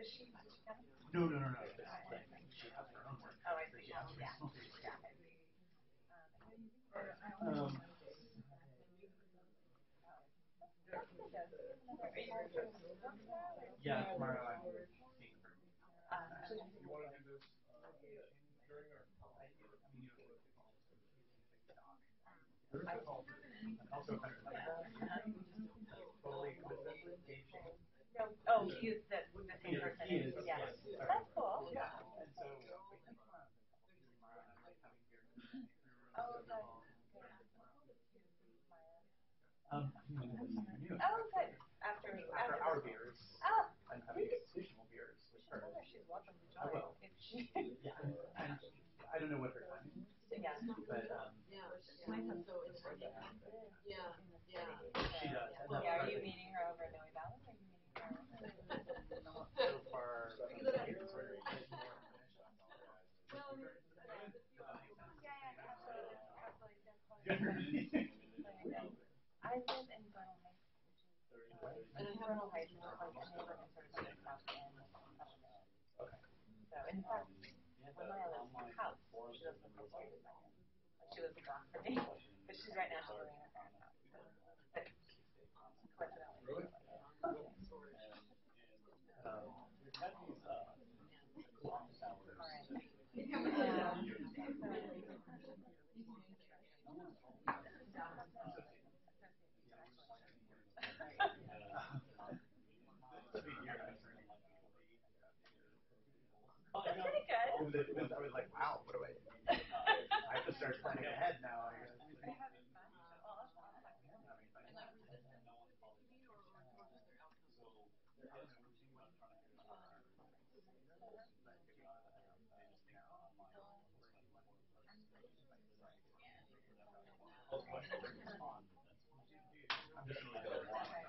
is she? No. She has her own work. Oh, I see. Yeah. Yeah, tomorrow I'm seeing her. You want to do this during our? Also, Oh, he's the same person. He is. Yeah. Yes. That's cool. Yeah. And so. Oh, good. After Our beers. Oh, I'm having institutional beers with her. she's welcome to I join. will. Yeah. And I don't know what her timing is. Yeah. But she does. Yeah. Are you meeting her over at Noe Valley? Or are you meeting her? So far. I live in Vernal Heights, which is Vernal Heights is like a neighborhood sort of in South End. So in fact, when Maya lives in her house, she lives in the street with Maya. She lives across from me, but she's right now living in her parents' house. But coincidentally. I was like, wow, what do I do? I have to start planning ahead now. I'm just really good at one.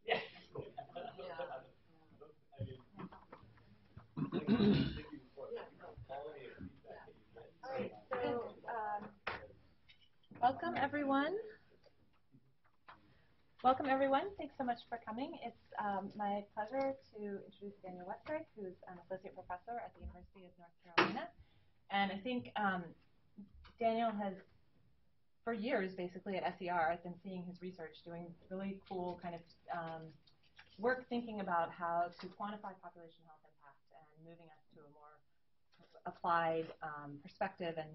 Yeah. Welcome, everyone. Welcome, everyone. Thanks so much for coming. It's my pleasure to introduce Daniel Westreich, who's an associate professor at the University of North Carolina. And I think Daniel has, for years, basically, at SER, I've been seeing his research doing really cool kind of work thinking about how to quantify population health impact and moving us to a more applied perspective and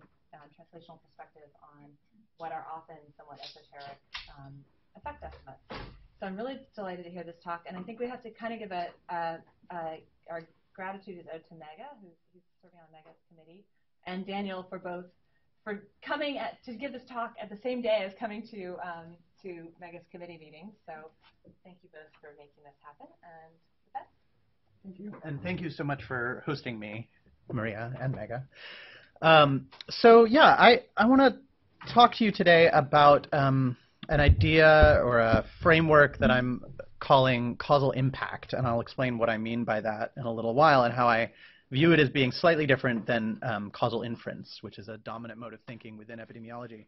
translational perspective on what are often somewhat esoteric effect estimates. So I'm really delighted to hear this talk, and I think we have to kind of give our gratitude is owed to Mega, who's serving on Mega's committee, and Daniel for coming to give this talk at the same day as coming to Mega's committee meeting. So thank you both for making this happen, and with that. Thank you, and thank you so much for hosting me, Maria and Mega. So yeah, I want to talk to you today about an idea or a framework that I'm calling causal impact, and I'll explain what I mean by that in a little while and how I view it as being slightly different than causal inference, which is a dominant mode of thinking within epidemiology.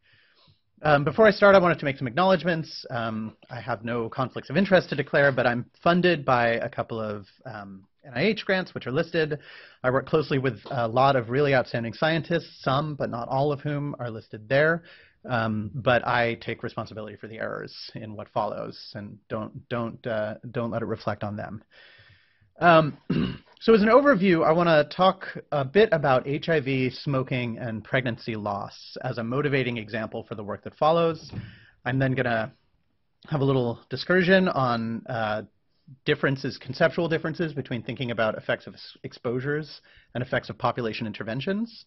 Before I start, I wanted to make some acknowledgments. I have no conflicts of interest to declare, but I'm funded by a couple of NIH grants, which are listed. I work closely with a lot of really outstanding scientists, some, but not all of whom are listed there. But I take responsibility for the errors in what follows, and don't let it reflect on them. So as an overview, I want to talk a bit about HIV, smoking, and pregnancy loss as a motivating example for the work that follows. I'm then going to have a little discussion on conceptual differences between thinking about effects of exposures and effects of population interventions.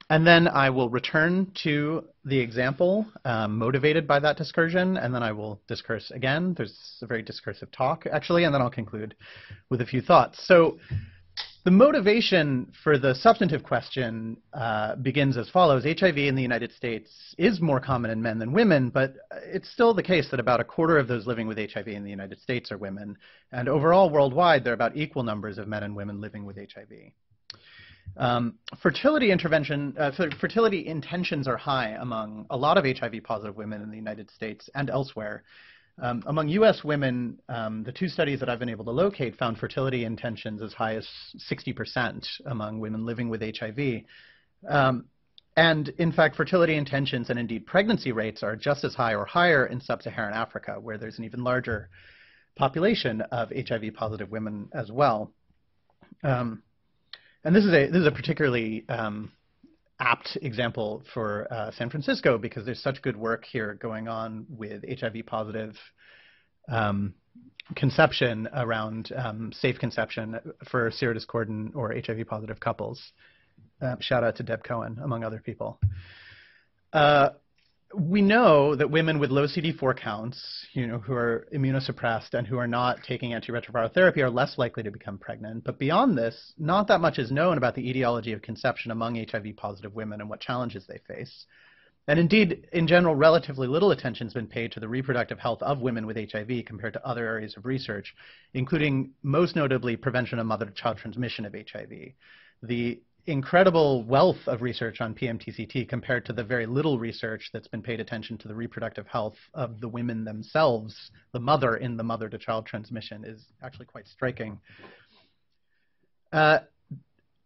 And then I will return to the example motivated by that discursion, and then I will discourse again. There's a very discursive talk, actually, and then I'll conclude with a few thoughts. So the motivation for the substantive question begins as follows. HIV in the United States is more common in men than women, but it's still the case that about a quarter of those living with HIV in the United States are women. And overall, worldwide, there are about equal numbers of men and women living with HIV. Fertility intentions are high among a lot of HIV-positive women in the United States and elsewhere. Among U.S. women, the two studies that I've been able to locate found fertility intentions as high as 60% among women living with HIV. And in fact, fertility intentions and indeed pregnancy rates are just as high or higher in sub-Saharan Africa, where there's an even larger population of HIV-positive women as well. And this is a particularly apt example for San Francisco, because there's such good work here going on with HIV-positive conception around safe conception for serodiscordant or HIV-positive couples. Shout out to Deb Cohen, among other people. We know that women with low CD4 counts, who are immunosuppressed and who are not taking antiretroviral therapy are less likely to become pregnant. But beyond this, not that much is known about the etiology of conception among HIV-positive women and what challenges they face. And indeed, in general, relatively little attention has been paid to the reproductive health of women with HIV compared to other areas of research, including most notably prevention of mother-to-child transmission of HIV. The incredible wealth of research on PMTCT compared to the very little research that's been paid attention to the reproductive health of the women themselves, the mother in the mother-to-child transmission, is actually quite striking.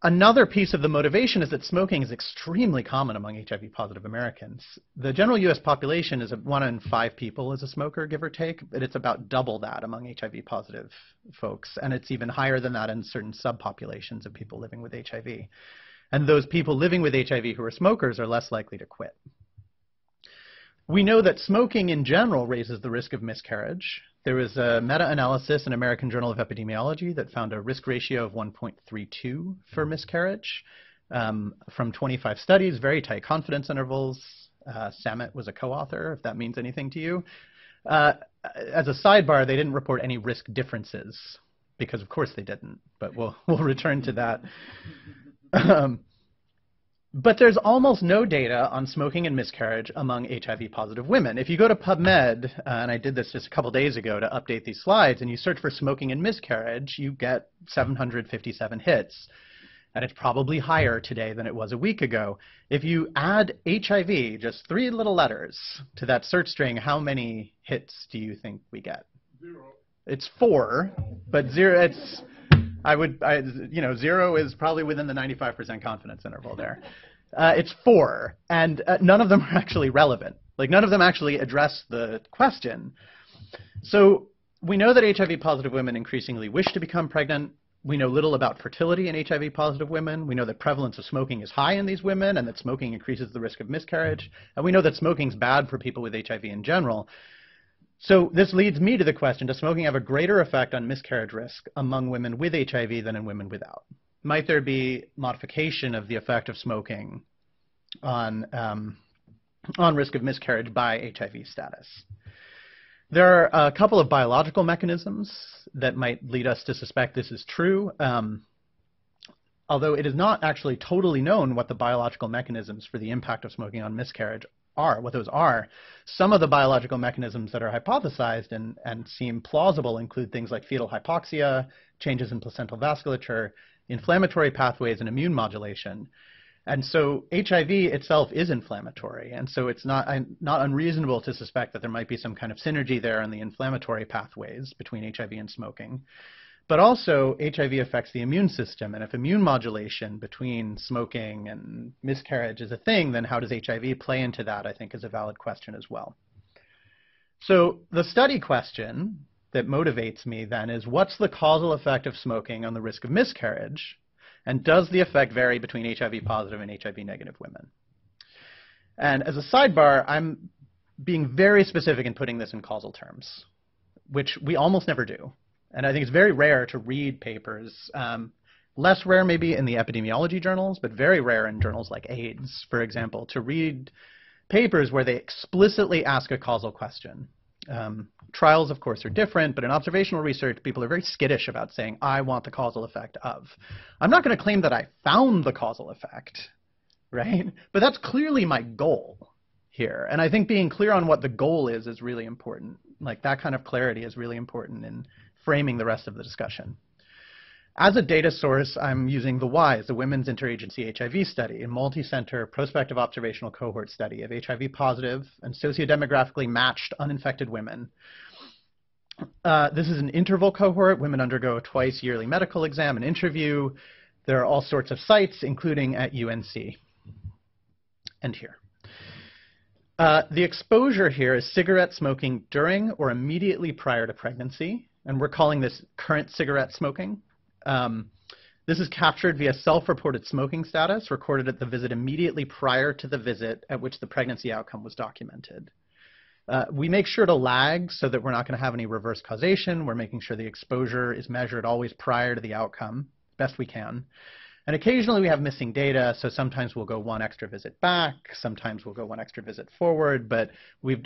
Another piece of the motivation is that smoking is extremely common among HIV-positive Americans. The general U.S. population is 1 in 5 people is a smoker, give or take, but it's about double that among HIV-positive folks, and it's even higher than that in certain subpopulations of people living with HIV. And those people living with HIV who are smokers are less likely to quit. We know that smoking in general raises the risk of miscarriage. There was a meta-analysis in American Journal of Epidemiology that found a risk ratio of 1.32 for miscarriage from 25 studies, very tight confidence intervals. Sept was a co-author, if that means anything to you. As a sidebar, they didn't report any risk differences, because of course they didn't, but we'll return to that. But there's almost no data on smoking and miscarriage among HIV-positive women. If you go to PubMed, and I did this just a couple days ago to update these slides, and you search for smoking and miscarriage, you get 757 hits. And it's probably higher today than it was a week ago. If you add HIV, just 3 little letters, to that search string, how many hits do you think we get? 0. It's 4, but 0, it's... 0 is probably within the 95% confidence interval there. It's 4, and none of them are actually relevant. Like, none of them actually address the question. So we know that HIV-positive women increasingly wish to become pregnant. We know little about fertility in HIV-positive women. We know that prevalence of smoking is high in these women and that smoking increases the risk of miscarriage. And we know that smoking is bad for people with HIV in general. So this leads me to the question, does smoking have a greater effect on miscarriage risk among women with HIV than in women without? Might there be modification of the effect of smoking on risk of miscarriage by HIV status? There are a couple of biological mechanisms that might lead us to suspect this is true, although it is not actually totally known what the biological mechanisms for the impact of smoking on miscarriage are, what those are. Some of the biological mechanisms that are hypothesized and seem plausible include things like fetal hypoxia, changes in placental vasculature, inflammatory pathways, and immune modulation. And so HIV itself is inflammatory, and so it's not unreasonable to suspect that there might be some kind of synergy there in the inflammatory pathways between HIV and smoking. But also, HIV affects the immune system, and if immune modulation between smoking and miscarriage is a thing, then how does HIV play into that, I think, is a valid question as well. So the study question that motivates me then is, what's the causal effect of smoking on the risk of miscarriage, and does the effect vary between HIV-positive and HIV-negative women? And as a sidebar, I'm being very specific in putting this in causal terms, which we almost never do. And I think it's very rare to read papers, less rare maybe in the epidemiology journals, but very rare in journals like AIDS, for example, to read papers where they explicitly ask a causal question. Trials, of course, are different, but in observational research, people are very skittish about saying, I want the causal effect of. I'm not going to claim that I found the causal effect, right? But that's clearly my goal here. And I think being clear on what the goal is really important. Like, that kind of clarity is really important in framing the rest of the discussion. As a data source, I'm using the WISE, the Women's Interagency HIV Study, a multi-center prospective observational cohort study of HIV positive and sociodemographically matched uninfected women. This is an interval cohort. Women undergo a twice yearly medical exam and interview. There are all sorts of sites, including at UNC and here. The exposure here is cigarette smoking during or immediately prior to pregnancy, and we're calling this current cigarette smoking. This is captured via self-reported smoking status recorded at the visit immediately prior to the visit at which the pregnancy outcome was documented. We make sure to lag so that we're not going to have any reverse causation. We're making sure the exposure is measured always prior to the outcome, best we can. And occasionally we have missing data, so sometimes we'll go one extra visit back, sometimes we'll go one extra visit forward, but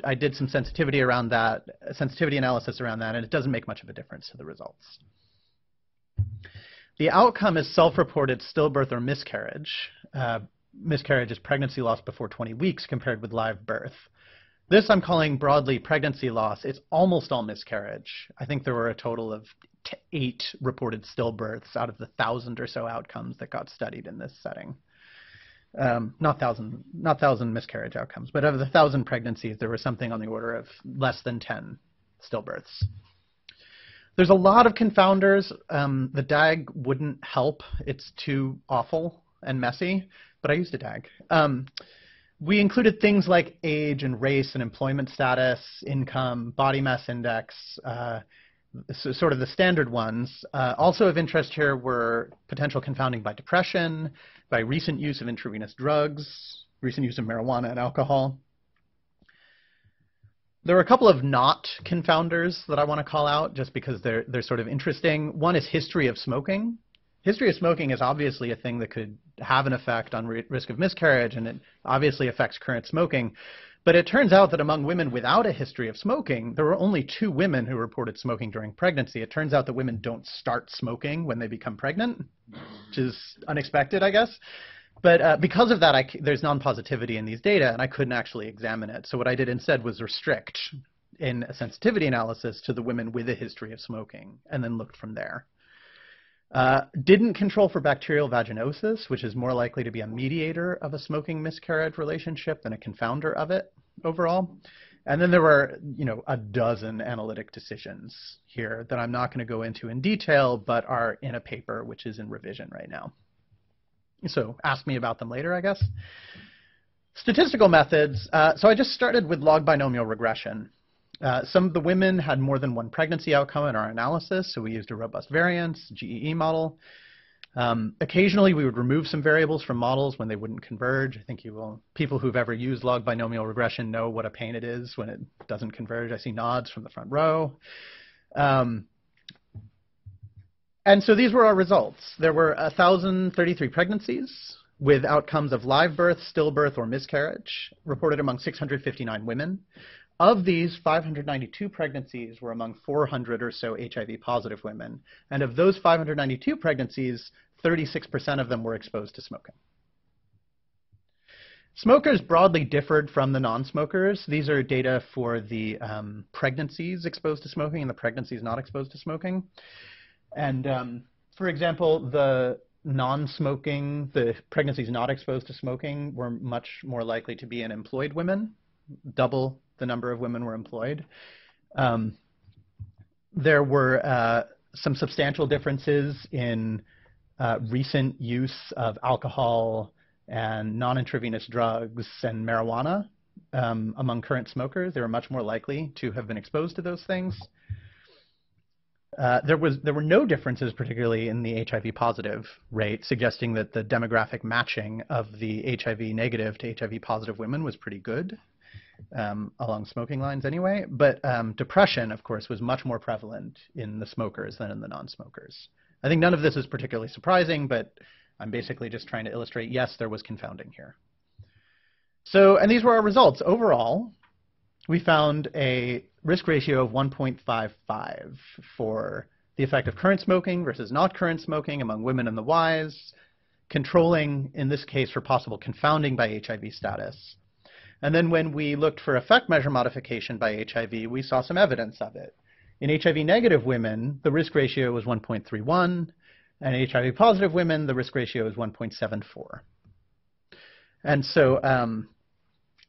I did some sensitivity around that, sensitivity analysis around that, and it doesn't make much of a difference to the results. The outcome is self-reported stillbirth or miscarriage. Miscarriage is pregnancy loss before 20 weeks compared with live birth. This I'm calling broadly pregnancy loss. It's almost all miscarriage. I think there were a total of 8 reported stillbirths out of the 1,000 or so outcomes that got studied in this setting. Not 1,000 miscarriage outcomes, but of the 1,000 pregnancies, there was something on the order of less than 10 stillbirths. There's a lot of confounders. The DAG wouldn't help. It's too awful and messy, but I used a DAG. We included things like age and race and employment status, income, body mass index, so sort of the standard ones. Also of interest here were potential confounding by depression, by recent use of intravenous drugs, recent use of marijuana and alcohol. There were a couple of not confounders that I want to call out just because they're sort of interesting. One is history of smoking. History of smoking is obviously a thing that could have an effect on risk of miscarriage, and it obviously affects current smoking. But it turns out that among women without a history of smoking, there were only 2 women who reported smoking during pregnancy. It turns out that women don't start smoking when they become pregnant, which is unexpected, I guess. But because of that, there's non-positivity in these data, and I couldn't actually examine it. So what I did instead was restrict in a sensitivity analysis to the women with a history of smoking, and then looked from there. Didn't control for bacterial vaginosis, which is more likely to be a mediator of a smoking miscarriage relationship than a confounder of it overall. And then there were, a dozen analytic decisions here that I'm not going to go into in detail, but are in a paper which is in revision right now. So ask me about them later, I guess. Statistical methods. So I just started with log binomial regression. Some of the women had more than one pregnancy outcome in our analysis, so we used a robust variance, GEE model. Occasionally, we would remove some variables from models when they wouldn't converge. I think people who've ever used log binomial regression know what a pain it is when it doesn't converge. I see nods from the front row. And so these were our results. There were 1,033 pregnancies with outcomes of live birth, stillbirth, or miscarriage reported among 659 women. Of these, 592 pregnancies were among 400 or so HIV-positive women. And of those 592 pregnancies, 36% of them were exposed to smoking. Smokers broadly differed from the non-smokers. These are data for the pregnancies exposed to smoking and the pregnancies not exposed to smoking. And for example, the non-smoking, the pregnancies not exposed to smoking were much more likely to be in employed women, double the number of women were employed. There were some substantial differences in recent use of alcohol and non-intravenous drugs and marijuana among current smokers. They were much more likely to have been exposed to those things. There were no differences, particularly in the HIV positive rate, suggesting that the demographic matching of the HIV negative to HIV positive women was pretty good. Along smoking lines anyway, but depression, of course, was much more prevalent in the smokers than in the non-smokers. I think none of this is particularly surprising, but I'm basically just trying to illustrate, yes, there was confounding here. So, and these were our results. Overall, we found a risk ratio of 1.55 for the effect of current smoking versus not current smoking among women in the WISE, controlling, in this case, for possible confounding by HIV status. And then when we looked for effect measure modification by HIV, we saw some evidence of it. In HIV-negative women, the risk ratio was 1.31, And in HIV positive women, the risk ratio is 1.74. And so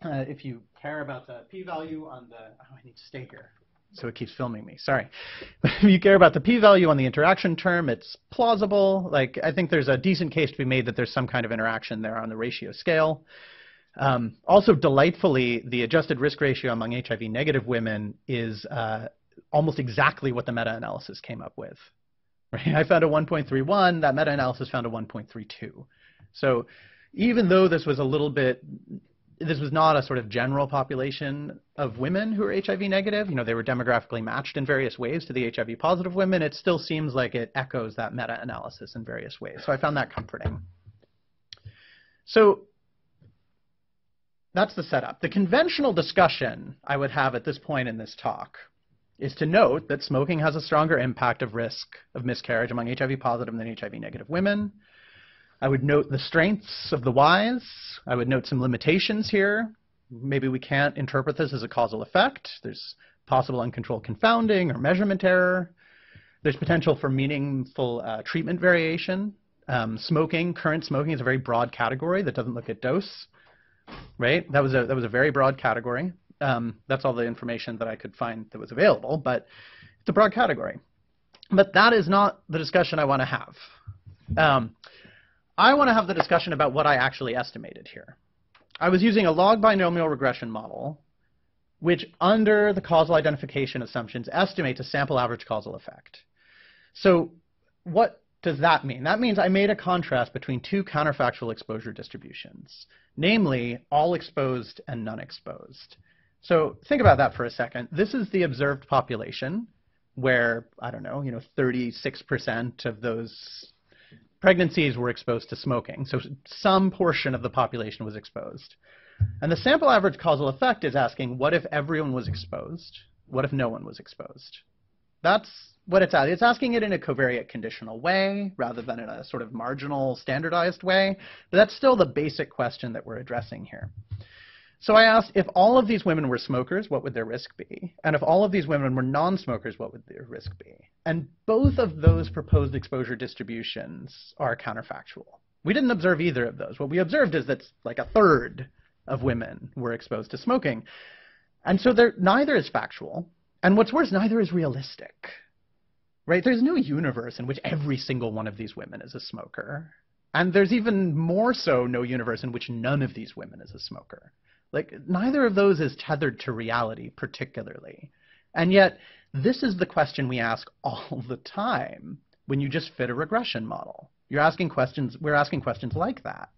if you care about the p-value on the, oh, I need to stay here. So it keeps filming me, sorry. If you care about the p-value on the interaction term, it's plausible. Like, I think there's a decent case to be made that there's some kind of interaction there on the ratio scale. Also, delightfully, the adjusted risk ratio among HIV negative women is almost exactly what the meta-analysis came up with. Right? I found a 1.31, that meta-analysis found a 1.32. So even though this was a little bit, this was not a sort of general population of women who are HIV negative, you know, they were demographically matched in various ways to the HIV positive women, it still seems like it echoes that meta-analysis in various ways. So I found that comforting. So that's the setup. The conventional discussion I would have at this point in this talk is to note that smoking has a stronger impact of risk of miscarriage among HIV positive than HIV negative women. I would note the strengths of the Ys. I would note some limitations here. Maybe we can't interpret this as a causal effect. There's possible uncontrolled confounding or measurement error. There's potential for meaningful treatment variation. Current smoking is a very broad category that doesn't look at dose, right? That was a very broad category. That's all the information that I could find that was available, but it's a broad category. But that is not the discussion I want to have. I want to have the discussion about what I actually estimated here. I was using a log binomial regression model, which under the causal identification assumptions estimates a sample average causal effect. So what does that mean? That means I made a contrast between two counterfactual exposure distributions, namely all exposed and none exposed. So think about that for a second. This is the observed population where, I don't know, 36% of those pregnancies were exposed to smoking. So some portion of the population was exposed. And the sample average causal effect is asking, what if everyone was exposed? What if no one was exposed? That's what it's asking. It's asking it in a covariate conditional way rather than in a sort of marginal standardized way. But that's still the basic question that we're addressing here. So I asked, if all of these women were smokers, what would their risk be? And if all of these women were non-smokers, what would their risk be? And both of those proposed exposure distributions are counterfactual. We didn't observe either of those. What we observed is that like a third of women were exposed to smoking. And so neither is factual. And what's worse, neither is realistic. Right? There's no universe in which every single one of these women is a smoker. And there's even more so no universe in which none of these women is a smoker. Like, neither of those is tethered to reality particularly. And yet, this is the question we ask all the time when you just fit a regression model. We're asking questions like that.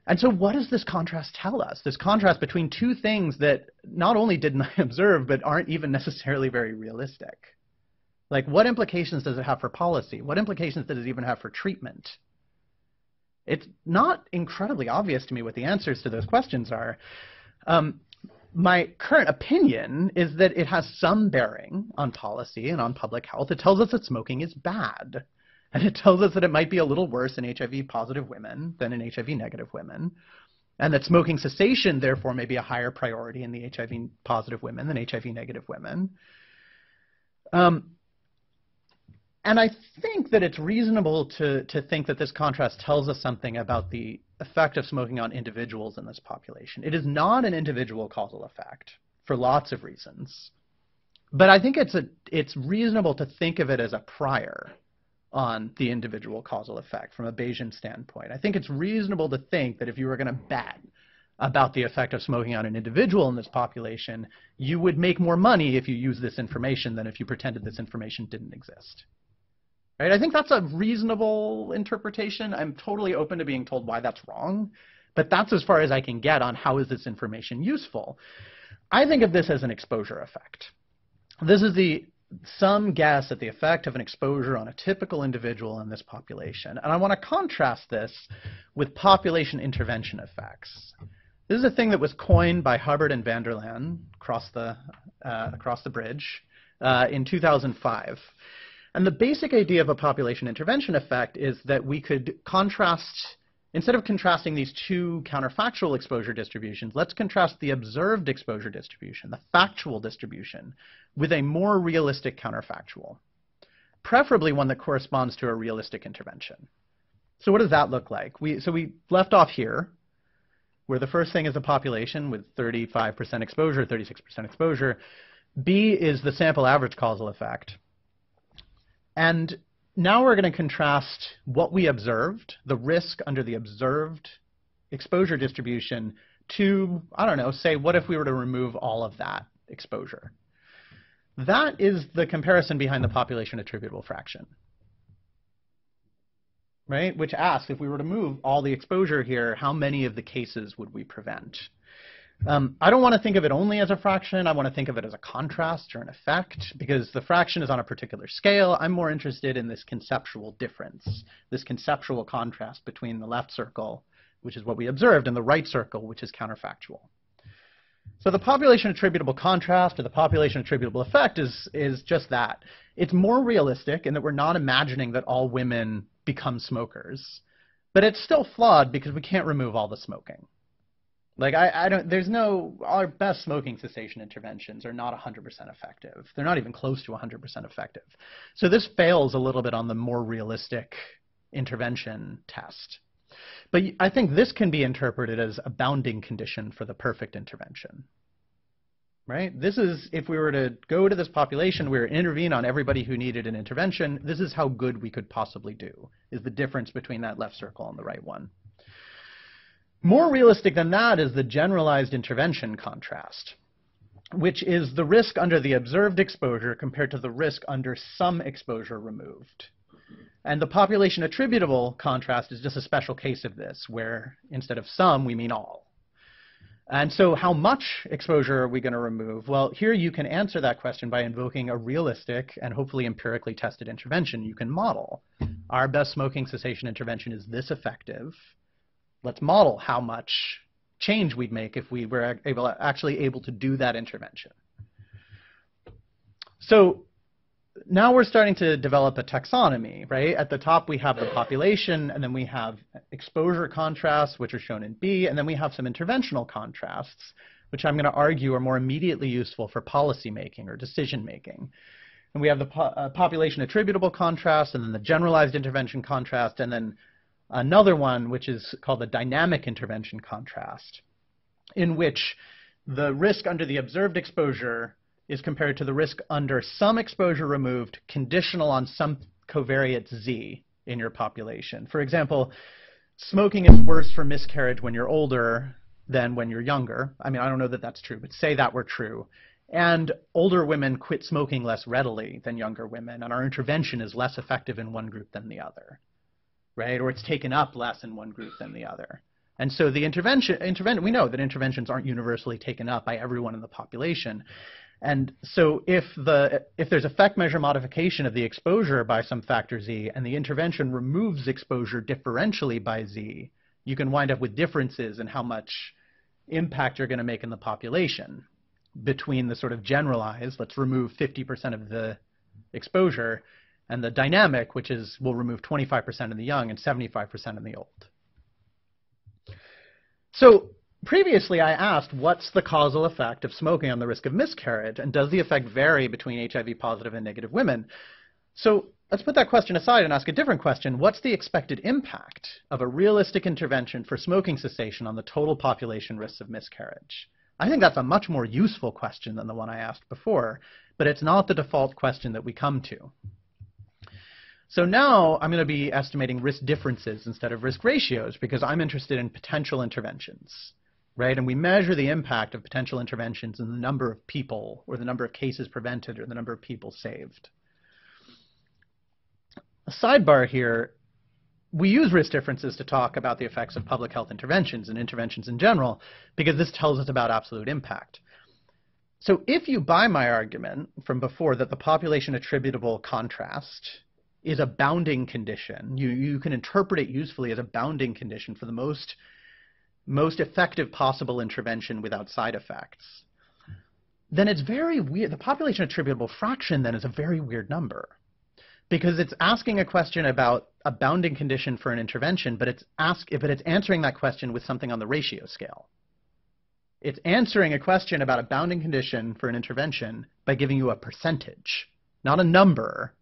And so what does this contrast tell us? This contrast between two things that not only didn't I observe, but aren't even necessarily very realistic. Like, what implications does it have for policy? What implications does it even have for treatment? It's not incredibly obvious to me what the answers to those questions are. My current opinion is that it has some bearing on policy and on public health. It tells us that smoking is bad. And it tells us that it might be a little worse in HIV-positive women than in HIV-negative women. And that smoking cessation, therefore, may be a higher priority in the HIV-positive women than HIV-negative women. And I think that it's reasonable to think that this contrast tells us something about the effect of smoking on individuals in this population. It is not an individual causal effect for lots of reasons. But I think it's reasonable to think of it as a prior on the individual causal effect from a Bayesian standpoint. I think it's reasonable to think that if you were going to bet about the effect of smoking on an individual in this population, you would make more money if you used this information than if you pretended this information didn't exist. Right? I think that's a reasonable interpretation. I'm totally open to being told why that's wrong, but that's as far as I can get on how is this information useful. I think of this as an exposure effect. This is some guess at the effect of an exposure on a typical individual in this population. And I want to contrast this with population intervention effects. This is a thing that was coined by Hubbard and van der Laan across the bridge in 2005. And the basic idea of a population intervention effect is that we could contrast, instead of contrasting these two counterfactual exposure distributions, let's contrast the observed exposure distribution, the factual distribution, with a more realistic counterfactual. preferably one that corresponds to a realistic intervention. So what does that look like? So we left off here, where the first thing is the population with 35% exposure, 36% exposure. B is the sample average causal effect. And now we're going to contrast what we observed, the risk under the observed exposure distribution, to, I don't know, say, what if we were to remove all of that exposure? That is the comparison behind the population attributable fraction, right? Which asks, if we were to move all the exposure here, how many of the cases would we prevent? I don't want to think of it only as a fraction. I want to think of it as a contrast or an effect, because the fraction is on a particular scale. I'm more interested in this conceptual difference, this conceptual contrast between the left circle, which is what we observed, and the right circle, which is counterfactual. So the population attributable contrast or the population attributable effect is just that. It's more realistic in that we're not imagining that all women become smokers, but it's still flawed because we can't remove all the smoking. Like, our best smoking cessation interventions are not 100% effective. They're not even close to 100% effective. So this fails a little bit on the more realistic intervention test. But I think this can be interpreted as a bounding condition for the perfect intervention, right? This is, if we were to go to this population, we were to intervene on everybody who needed an intervention, this is how good we could possibly do, is the difference between that left circle and the right one. More realistic than that is the generalized intervention contrast, which is the risk under the observed exposure compared to the risk under some exposure removed. And the population attributable contrast is just a special case of this, where instead of some, we mean all. And so how much exposure are we going to remove? Well, here you can answer that question by invoking a realistic and hopefully empirically tested intervention. You can model. Our best smoking cessation intervention is this effective. Let's model how much change we'd make if we were actually able to do that intervention. So now we're starting to develop a taxonomy, right? At the top we have the population, and then we have exposure contrasts, which are shown in B, and then we have some interventional contrasts, which I'm going to argue are more immediately useful for policy making or decision making. And we have the population attributable contrast, and then the generalized intervention contrast, and then another one which is called the dynamic intervention contrast, in which the risk under the observed exposure is compared to the risk under some exposure removed, conditional on some covariate Z in your population. For example, smoking is worse for miscarriage when you're older than when you're younger. I mean, I don't know that that's true, but say that were true. And older women quit smoking less readily than younger women, and our intervention is less effective in one group than the other, right? Or it's taken up less in one group than the other. And so the we know that interventions aren't universally taken up by everyone in the population. And so if there's effect measure modification of the exposure by some factor Z, and the intervention removes exposure differentially by Z, you can wind up with differences in how much impact you're going to make in the population between the sort of generalized, let's remove 50% of the exposure, and the dynamic, which is we'll remove 25% in the young and 75% in the old. So previously I asked, what's the causal effect of smoking on the risk of miscarriage, and does the effect vary between HIV positive and negative women? So let's put that question aside and ask a different question. What's the expected impact of a realistic intervention for smoking cessation on the total population risks of miscarriage? I think that's a much more useful question than the one I asked before, but it's not the default question that we come to. So now I'm going to be estimating risk differences instead of risk ratios, because I'm interested in potential interventions, right? And we measure the impact of potential interventions in the number of people, or the number of cases prevented, or the number of people saved. A sidebar here, we use risk differences to talk about the effects of public health interventions and interventions in general, because this tells us about absolute impact. So if you buy my argument from before that the population attributable contrast is a bounding condition, you can interpret it usefully as a bounding condition for the most effective possible intervention without side effects, then it's very weird. The population attributable fraction then is a very weird number, because it's asking a question about a bounding condition for an intervention, but it's answering that question with something on the ratio scale. It's answering a question about a bounding condition for an intervention by giving you a percentage, not a number,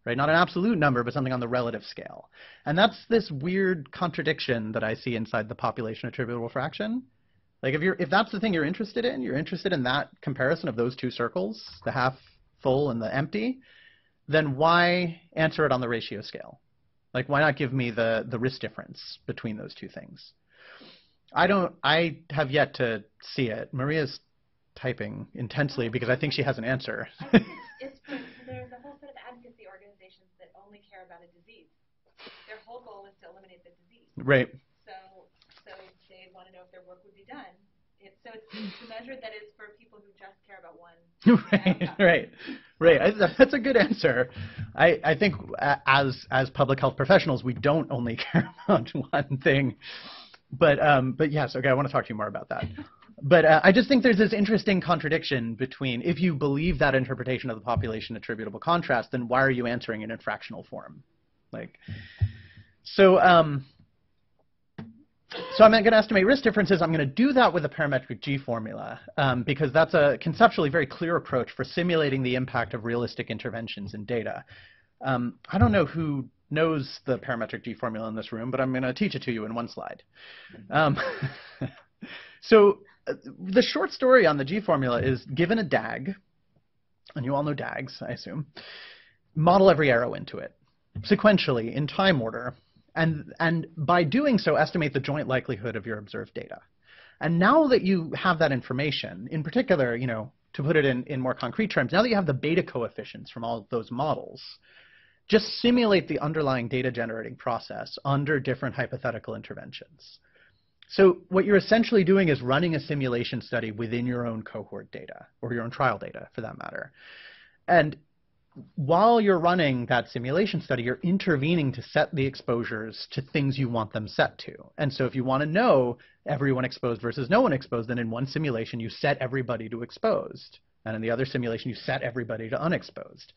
right? Not an absolute number, but something on the relative scale. And that's this weird contradiction that I see inside the population attributable fraction. Like if that's the thing you're interested in that comparison of those two circles, the half full and the empty, then why answer it on the ratio scale? Like, why not give me the risk difference between those two things? I have yet to see it. Maria's typing intensely because I think she has an answer. I think there's a whole set of advocacy organizations that only care about a disease. Their whole goal is to eliminate the disease. Right. So they want to know if their work would be done. So it's a measure that is for people who just care about one. Right. That's a good answer. I think as public health professionals, we don't only care about one thing. But yes, okay, I want to talk to you more about that. But I just think there's this interesting contradiction between, if you believe that interpretation of the population attributable contrast, then why are you answering it in fractional form? So I'm going to estimate risk differences. I'm going to do that with a parametric G formula because that's a conceptually very clear approach for simulating the impact of realistic interventions in data. I don't know who knows the parametric G formula in this room, but I'm going to teach it to you in one slide. So the short story on the G formula is, given a DAG, and you all know DAGs, I assume, model every arrow into it sequentially in time order. And by doing so, estimate the joint likelihood of your observed data. And now that you have that information, in particular, to put it in more concrete terms, now that you have the beta coefficients from all of those models, just simulate the underlying data generating process under different hypothetical interventions. So what you're essentially doing is running a simulation study within your own cohort data, or your own trial data, for that matter. And while you're running that simulation study, you're intervening to set the exposures to things you want them set to. And so if you want to know everyone exposed versus no one exposed, then in one simulation you set everybody to exposed. And in the other simulation you set everybody to unexposed.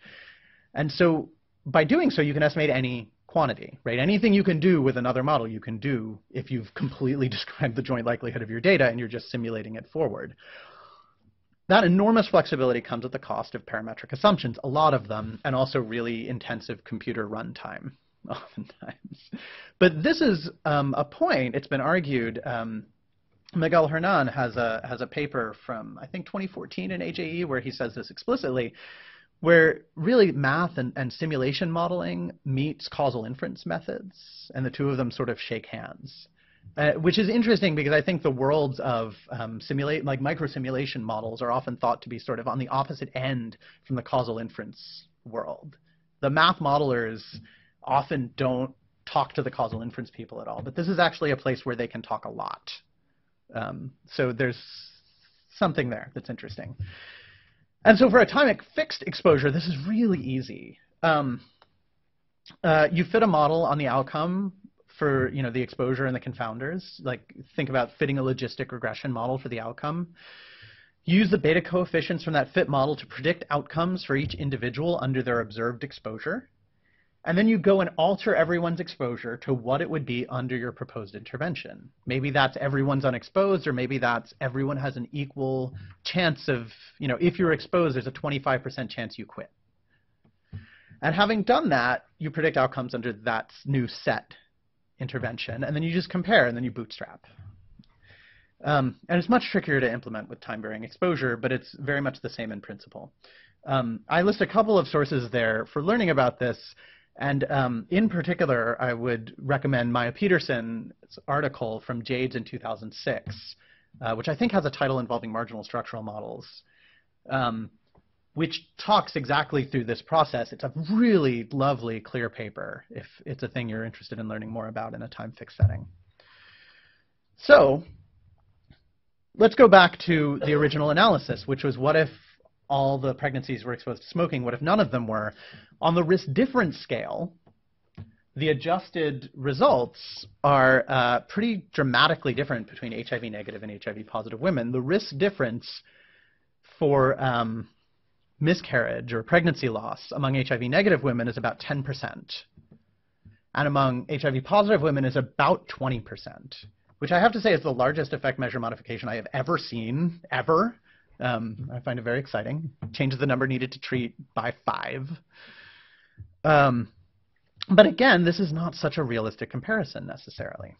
And so by doing so, you can estimate any quantity, right? Anything you can do with another model, you can do if you've completely described the joint likelihood of your data and you're just simulating it forward. That enormous flexibility comes at the cost of parametric assumptions, a lot of them, and also really intensive computer runtime, oftentimes. But this is a point, it's been argued, Miguel Hernan has a paper from, I think, 2014 in HAE where he says this explicitly, where really math and simulation modeling meets causal inference methods, and the two of them sort of shake hands. Which is interesting because I think the worlds of micro-simulation models are often thought to be sort of on the opposite end from the causal inference world. The math modelers often don't talk to the causal inference people at all, but this is actually a place where they can talk a lot. So there's something there that's interesting. And so for atomic fixed exposure, this is really easy. You fit a model on the outcome for the exposure and the confounders. Like, think about fitting a logistic regression model for the outcome. Use the beta coefficients from that fit model to predict outcomes for each individual under their observed exposure. And then you go and alter everyone's exposure to what it would be under your proposed intervention. Maybe that's everyone's unexposed, or maybe that's everyone has an equal chance of, if you're exposed, there's a 25% chance you quit. And having done that, you predict outcomes under that new set intervention, and then you just compare, and then you bootstrap. And it's much trickier to implement with time-varying exposure, but it's very much the same in principle. I list a couple of sources there for learning about this, and in particular, I would recommend Maya Peterson's article from JADES in 2006, which I think has a title involving marginal structural models, which talks exactly through this process. It's a really lovely, clear paper if it's a thing you're interested in learning more about in a time-fixed setting. So let's go back to the original analysis, which was, what if all the pregnancies were exposed to smoking? What if none of them were? On the risk difference scale, the adjusted results are pretty dramatically different between HIV negative and HIV positive women. The risk difference for miscarriage or pregnancy loss among HIV negative women is about 10%. And among HIV positive women is about 20%, which I have to say is the largest effect measure modification I have ever seen, ever. I find it very exciting. Changes the number needed to treat by 5. But again, this is not such a realistic comparison necessarily.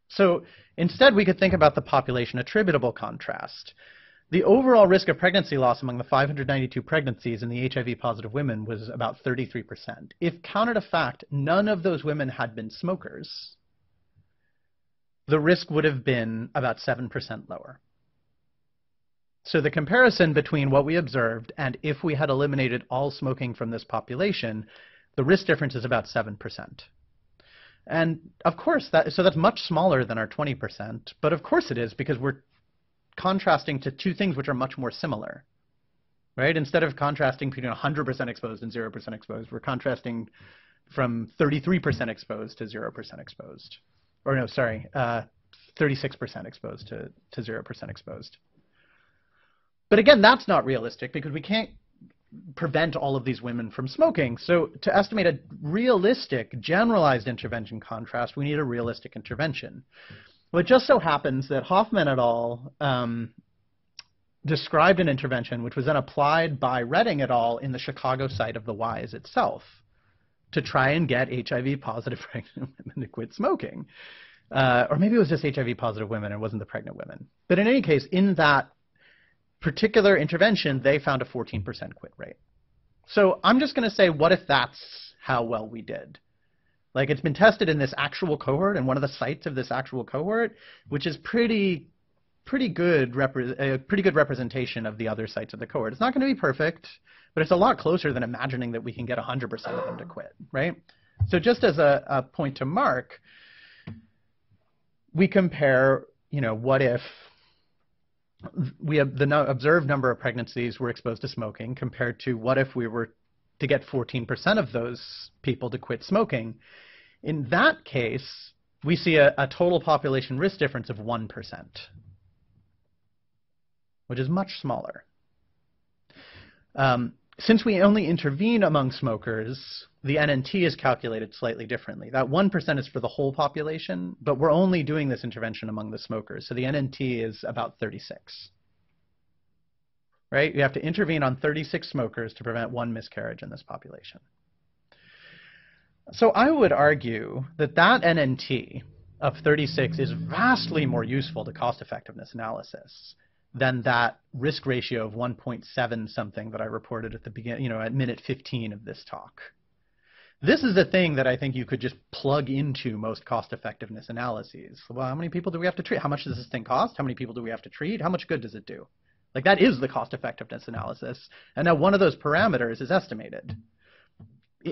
So instead, we could think about the population attributable contrast. The overall risk of pregnancy loss among the 592 pregnancies in the HIV-positive women was about 33%. If counted a fact, none of those women had been smokers, the risk would have been about 7% lower. So the comparison between what we observed and if we had eliminated all smoking from this population, the risk difference is about 7%. And of course, that's much smaller than our 20%, but of course it is, because we're contrasting to two things which are much more similar, right? Instead of contrasting between 100% exposed and 0% exposed, we're contrasting from 33% exposed to 0% exposed. Or no, sorry, 36% exposed to 0% exposed. But again, that's not realistic because we can't prevent all of these women from smoking. So to estimate a realistic generalized intervention contrast, we need a realistic intervention. Well, it just so happens that Hoffman et al. Described an intervention which was then applied by Redding et al. In the Chicago site of the WISE itself to try and get HIV-positive pregnant women to quit smoking. Or maybe it was just HIV-positive women and it wasn't the pregnant women. But in any case, in that particular intervention, they found a 14% quit rate. So I'm just going to say, what if that's how well we did? Like, it's been tested in this actual cohort, and one of the sites of this actual cohort, which is pretty good representation of the other sites of the cohort. It's not going to be perfect, but it's a lot closer than imagining that we can get 100% of them to quit, right? So just as a point to mark, we compare, what if we have the observed number of pregnancies were exposed to smoking compared to what if we were to get 14% of those people to quit smoking. In that case, we see a total population risk difference of 1%, which is much smaller. Since we only intervene among smokers, the NNT is calculated slightly differently. That 1% is for the whole population, but we're only doing this intervention among the smokers. So the NNT is about 36. Right? You have to intervene on 36 smokers to prevent one miscarriage in this population. So I would argue that that NNT of 36 is vastly more useful to cost-effectiveness analysis than that risk ratio of 1.7 something that I reported at the beginning, at minute 15 of this talk. This is the thing that I think you could just plug into most cost-effectiveness analyses. Well, how many people do we have to treat? How much does this thing cost? How many people do we have to treat? How much good does it do? Like, that is the cost-effectiveness analysis. And now one of those parameters is estimated.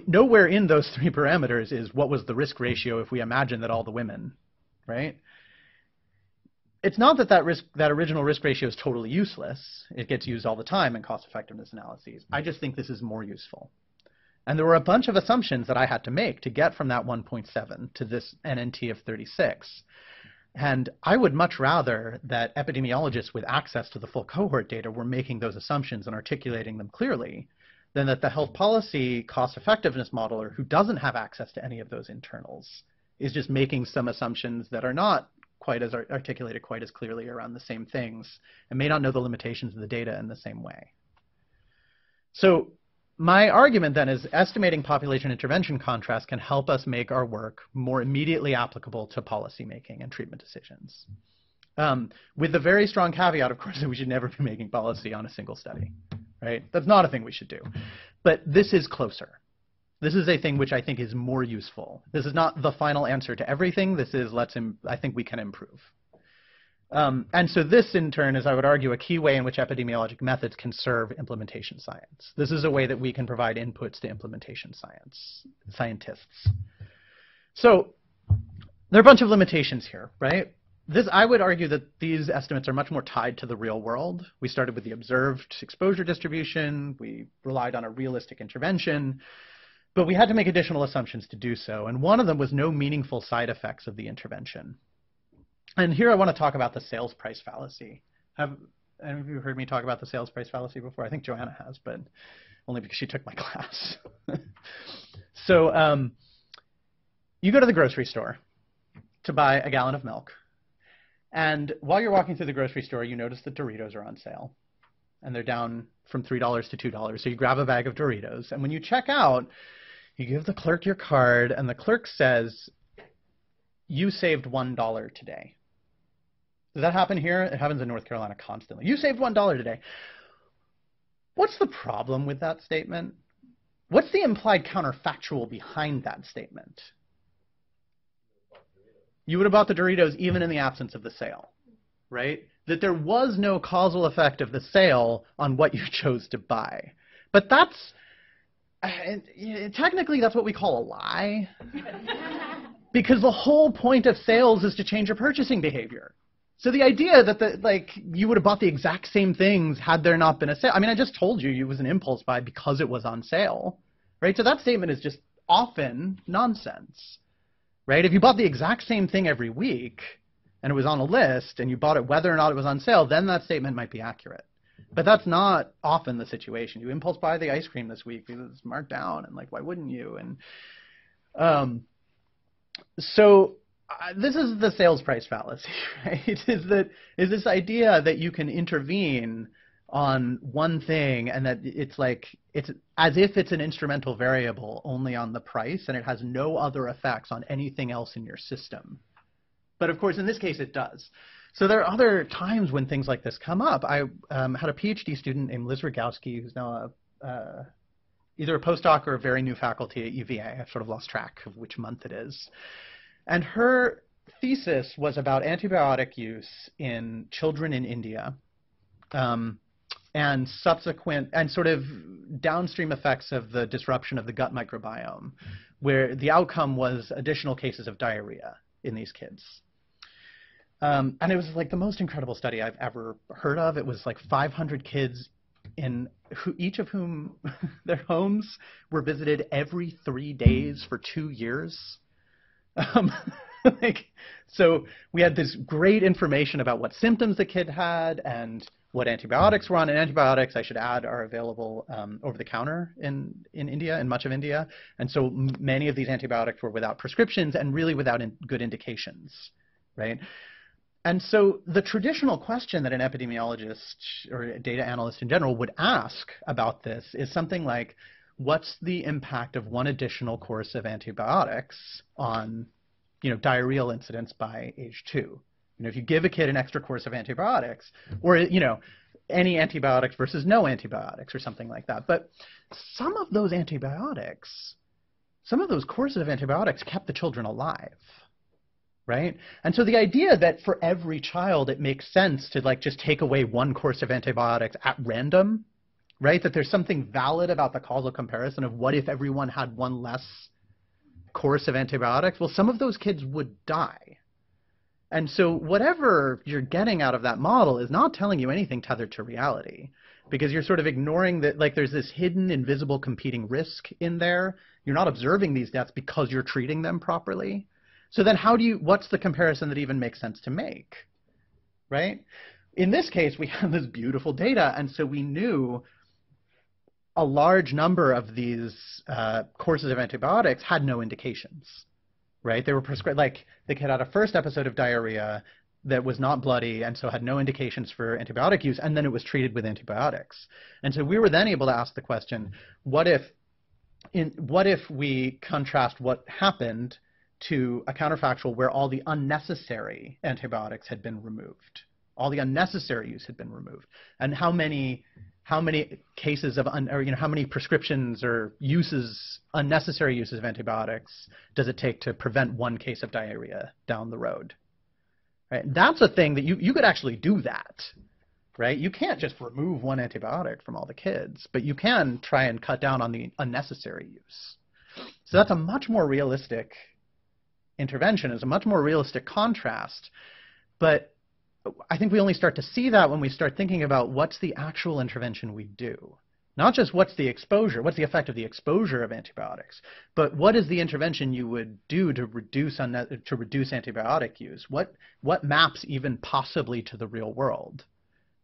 Nowhere in those three parameters is what was the risk ratio if we imagine that all the women, right? It's not that that original risk ratio is totally useless. It gets used all the time in cost-effectiveness analyses. I just think this is more useful. And there were a bunch of assumptions that I had to make to get from that 1.7 to this NNT of 36. And I would much rather that epidemiologists with access to the full cohort data were making those assumptions and articulating them clearly than that the health policy cost-effectiveness modeler who doesn't have access to any of those internals is just making some assumptions that are not quite as articulated quite as clearly around the same things and may not know the limitations of the data in the same way. So my argument then is estimating population intervention contrast can help us make our work more immediately applicable to policymaking and treatment decisions. With the very strong caveat, of course, that we should never be making policy on a single study, right? That's not a thing we should do. But this is closer. This is a thing which I think is more useful. This is not the final answer to everything. This is, I think we can improve. And so this, in turn, is, I would argue, a key way in which epidemiologic methods can serve implementation science. This is a way that we can provide inputs to implementation scientists. So there are a bunch of limitations here, right? I would argue that these estimates are much more tied to the real world. We started with the observed exposure distribution. We relied on a realistic intervention. But we had to make additional assumptions to do so. And one of them was no meaningful side effects of the intervention. And here I want to talk about the sales price fallacy. Have any of you heard me talk about the sales price fallacy before? I think Joanna has, but only because she took my class. So you go to the grocery store to buy a gallon of milk. And while you're walking through the grocery store, you notice that Doritos are on sale. And they're down from $3 to $2. So you grab a bag of Doritos. And when you check out, You give the clerk your card, and the clerk says, you saved $1 today. Does that happen here? It happens in North Carolina constantly. You saved $1 today. What's the problem with that statement? What's the implied counterfactual behind that statement? You would have bought the Doritos even in the absence of the sale, right? That there was no causal effect of the sale on what you chose to buy. But that's, technically, that's what we call a lie. Because the whole point of sales is to change your purchasing behavior. So the idea that you would have bought the exact same things had there not been a sale. I mean, I just told you it was an impulse buy because it was on sale, right? So that statement is just often nonsense, right? If you bought the exact same thing every week and it was on a list and you bought it whether or not it was on sale, then that statement might be accurate. But that's not often the situation. You impulse buy the ice cream this week because it's marked down, and why wouldn't you? And so this is the sales price fallacy, right? Is this idea that you can intervene on one thing and that it's as if it's an instrumental variable only on the price and it has no other effects on anything else in your system. But of course, in this case, it does. So there are other times when things like this come up. I had a PhD student named Liz Rogowski, who's now either a postdoc or a very new faculty at UVA. I've sort of lost track of which month it is. And her thesis was about antibiotic use in children in India and subsequent and sort of downstream effects of the disruption of the gut microbiome, where the outcome was additional cases of diarrhea in these kids. And it was the most incredible study I've ever heard of. It was 500 kids, each of whom their homes were visited every 3 days for 2 years. So we had this great information about what symptoms the kid had and what antibiotics were on. And antibiotics, I should add, are available over the counter in India, in much of India. And so many of these antibiotics were without prescriptions and really without good indications, right? And so the traditional question that an epidemiologist or a data analyst in general would ask about this is something like, what's the impact of one additional course of antibiotics on, diarrheal incidence by age 2? If you give a kid an extra course of antibiotics, or, any antibiotics versus no antibiotics or something like that. But some of those courses of antibiotics kept the children alive, right? And so the idea that for every child it makes sense to just take away one course of antibiotics at random, right? That there's something valid about the causal comparison of what if everyone had one less course of antibiotics? Well, some of those kids would die. And so whatever you're getting out of that model is not telling you anything tethered to reality, because you're sort of ignoring that there's this hidden, invisible competing risk in there. You're not observing these deaths because you're treating them properly. So then what's the comparison that even makes sense to make, right? In this case, we have this beautiful data, and so we knew a large number of these courses of antibiotics had no indications, right? They were prescribed, the kid had a first episode of diarrhea that was not bloody and so had no indications for antibiotic use, and then it was treated with antibiotics. And so we were then able to ask the question, what if we contrast what happened to a counterfactual where all the unnecessary antibiotics had been removed, all the unnecessary use had been removed, and how many cases of how many prescriptions or unnecessary uses of antibiotics does it take to prevent one case of diarrhea down the road, right? That's a thing that you could actually do that, right? You can't just remove one antibiotic from all the kids, but you can try and cut down on the unnecessary use. So that's a much more realistic intervention, is a much more realistic contrast. But I think we only start to see that when we start thinking about what's the actual intervention we do. Not just what's the effect of the exposure of antibiotics, but what is the intervention you would do to reduce antibiotic use? What maps even possibly to the real world?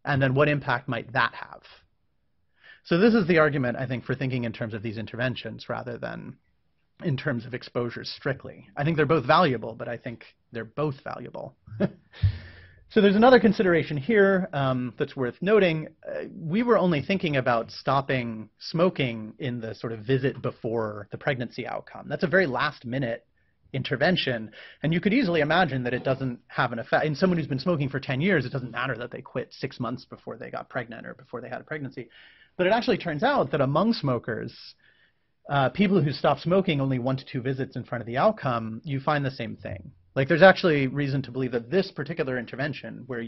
And then what impact might that have? So this is the argument, I think, for thinking in terms of these interventions rather than in terms of exposure strictly. I think they're both valuable, but I think they're both valuable. So there's another consideration here that's worth noting. We were only thinking about stopping smoking in the sort of visit before the pregnancy outcome. That's a very last-minute intervention, and you could easily imagine that it doesn't have an effect. In someone who's been smoking for 10 years, it doesn't matter that they quit 6 months before they got pregnant or before they had a pregnancy. But it actually turns out that among smokers, people who stop smoking only 1 to 2 visits in front of the outcome, you find the same thing. Like, there's actually reason to believe that this particular intervention, where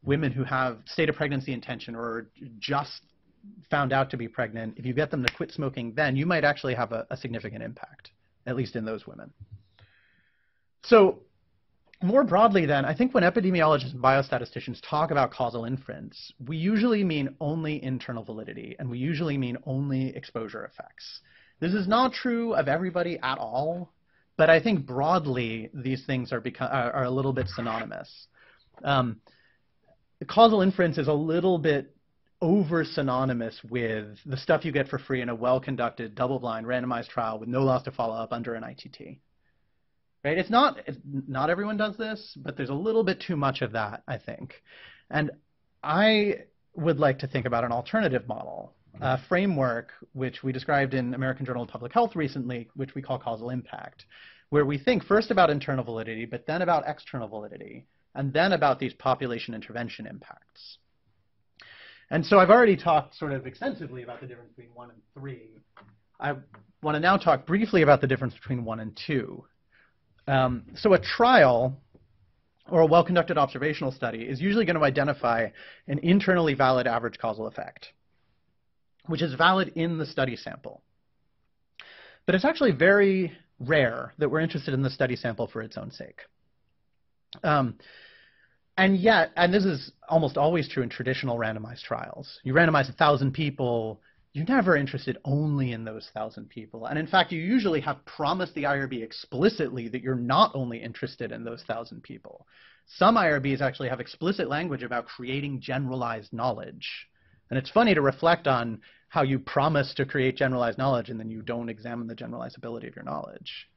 women who have stated pregnancy intention or just found out to be pregnant, if you get them to quit smoking then, you might actually have a significant impact, at least in those women. So more broadly then, I think when epidemiologists and biostatisticians talk about causal inference, we usually mean only internal validity, and we usually mean only exposure effects. This is not true of everybody at all. But I think broadly, these things are a little bit synonymous. The causal inference is a little bit over-synonymous with the stuff you get for free in a well-conducted, double-blind, randomized trial with no loss to follow-up under an ITT. Right? It's not everyone does this, but there's a little bit too much of that, I think. And I would like to think about an alternative model, a framework which we described in American Journal of Public Health recently, which we call causal impact, where we think first about internal validity, but then about external validity, and then about these population intervention impacts. And so I've already talked sort of extensively about the difference between 1 and 3. I want to now talk briefly about the difference between 1 and 2. So a trial, or a well-conducted observational study, is usually going to identify an internally valid average causal effect, which is valid in the study sample. But it's actually very rare that we're interested in the study sample for its own sake. And yet, and this is almost always true in traditional randomized trials, you randomize 1,000 people, you're never interested only in those 1,000 people. And in fact, you usually have promised the IRB explicitly that you're not only interested in those 1,000 people. Some IRBs actually have explicit language about creating generalized knowledge. And it's funny to reflect on how you promise to create generalized knowledge and then you don't examine the generalizability of your knowledge.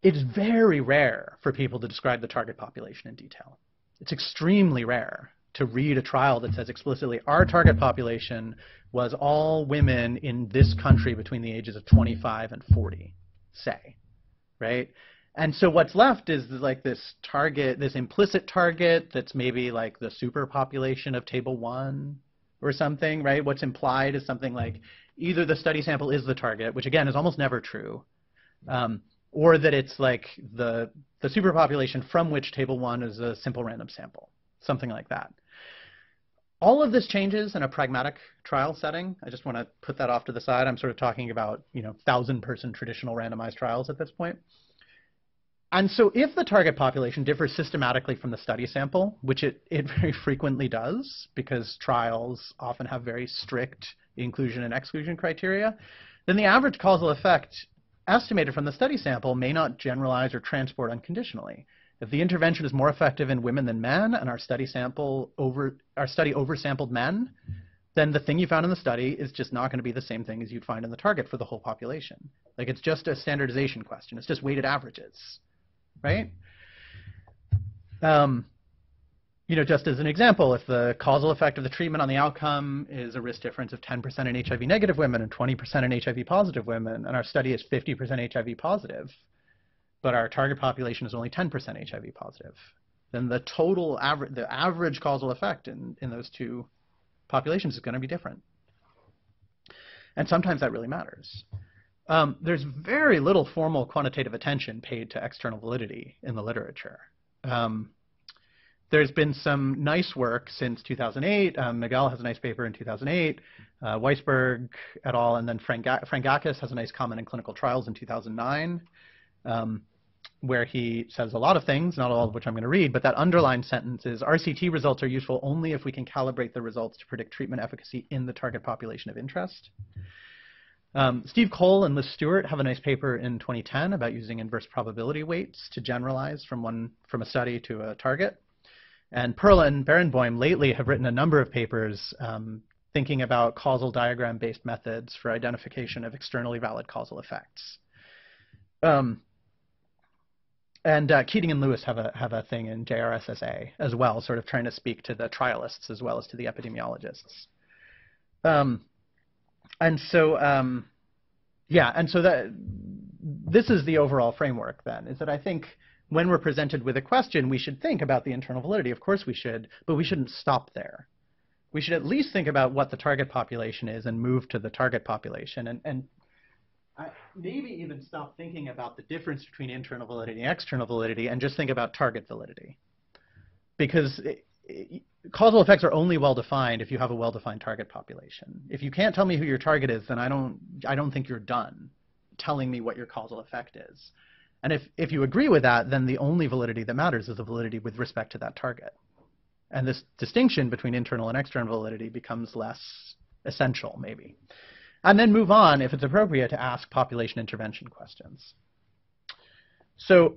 It's very rare for people to describe the target population in detail. It's extremely rare to read a trial that says explicitly, our target population was all women in this country between the ages of 25 and 40, say, right? And so what's left is like this target, this implicit target that's maybe like the superpopulation of table 1 or something, right? What's implied is something like either the study sample is the target, which again is almost never true, or that it's like the superpopulation from which table 1 is a simple random sample, something like that. All of this changes in a pragmatic trial setting. I just want to put that off to the side. I'm sort of talking about 1,000-person traditional randomized trials at this point. And so if the target population differs systematically from the study sample, which it very frequently does, because trials often have very strict inclusion and exclusion criteria, then the average causal effect estimated from the study sample may not generalize or transport unconditionally. If the intervention is more effective in women than men, and our study oversampled men, then the thing you found in the study is just not going to be the same thing as you'd find in the target for the whole population. Like, it's just a standardization question. It's just weighted averages, right? Just as an example, if the causal effect of the treatment on the outcome is a risk difference of 10% in HIV-negative women and 20% in HIV-positive women, and our study is 50% HIV-positive, but our target population is only 10% HIV-positive, then the total the average causal effect in those two populations is going to be different. And sometimes that really matters. There's very little formal quantitative attention paid to external validity in the literature. There's been some nice work since 2008. Miguel has a nice paper in 2008. Weisberg et al. And then Frangakis has a nice comment in Clinical Trials in 2009, where he says a lot of things, not all of which I'm going to read, but that underlined sentence is, RCT results are useful only if we can calibrate the results to predict treatment efficacy in the target population of interest. Steve Cole and Liz Stewart have a nice paper in 2010 about using inverse probability weights to generalize from a study to a target. And Perla and Barenboim lately have written a number of papers thinking about causal diagram-based methods for identification of externally valid causal effects. And Keating and Lewis have a thing in JRSSA as well, sort of trying to speak to the trialists as well as to the epidemiologists. And so this is the overall framework then, is that I think when we're presented with a question, we should think about the internal validity. Of course we should, but we shouldn't stop there. We should at least think about what the target population is and move to the target population, and maybe even stop thinking about the difference between internal validity and external validity and just think about target validity. Because causal effects are only well-defined if you have a well-defined target population. If you can't tell me who your target is, then I don't think you're done telling me what your causal effect is. And if you agree with that, then the only validity that matters is the validity with respect to that target. And this distinction between internal and external validity becomes less essential, maybe. And then move on, if it's appropriate, to ask population intervention questions. So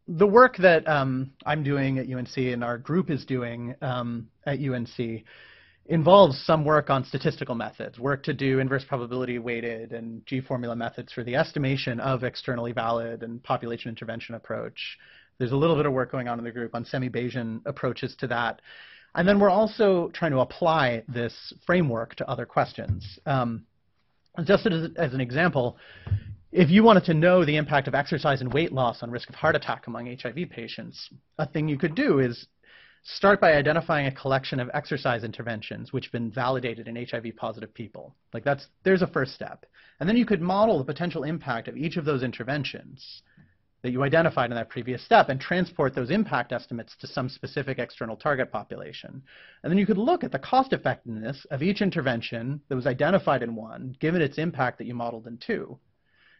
the work that I'm doing at UNC and our group is doing at UNC involves some work on statistical methods, work to do inverse probability weighted and G-formula methods for the estimation of externally valid and population intervention approach. There's a little bit of work going on in the group on semi-Bayesian approaches to that. And then we're also trying to apply this framework to other questions. Just as an example, if you wanted to know the impact of exercise and weight loss on risk of heart attack among HIV patients, a thing you could do is start by identifying a collection of exercise interventions which have been validated in HIV-positive people. Like there's a first step. And then you could model the potential impact of each of those interventions that you identified in that previous step and transport those impact estimates to some specific external target population. And then you could look at the cost effectiveness of each intervention that was identified in one, given its impact that you modeled in two.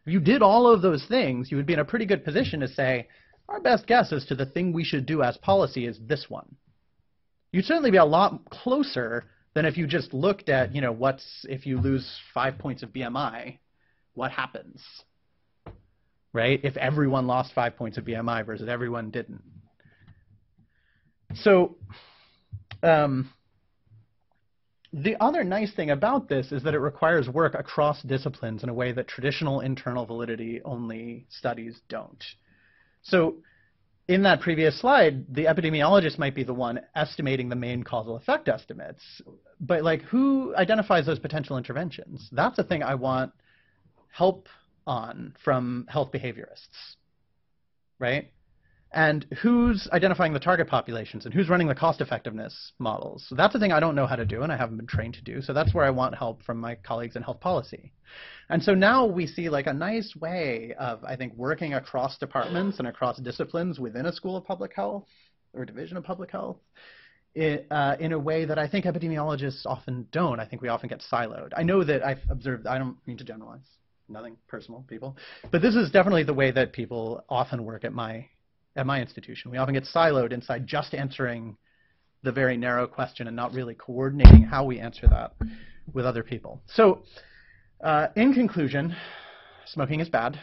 If you did all of those things, you would be in a pretty good position to say, our best guess as to the thing we should do as policy is this one. You'd certainly be a lot closer than if you just looked at, if you lose 5 points of BMI, what happens? Right? If everyone lost 5 points of BMI versus everyone didn't. So the other nice thing about this is that it requires work across disciplines in a way that traditional internal validity only studies don't. So in that previous slide, the epidemiologist might be the one estimating the main causal effect estimates. But who identifies those potential interventions? That's a thing I want help on from health behaviorists, right? And who's identifying the target populations and who's running the cost effectiveness models? So that's a thing I don't know how to do and I haven't been trained to do. So that's where I want help from my colleagues in health policy. And so now we see a nice way of, I think, working across departments and across disciplines within a school of public health or division of public health in a way that I think epidemiologists often don't. I think we often get siloed. I know that I've observed, I don't mean to generalize, nothing personal, people, but this is definitely the way that people often work at my institution. We often get siloed inside just answering the very narrow question and not really coordinating how we answer that with other people. So in conclusion, smoking is bad.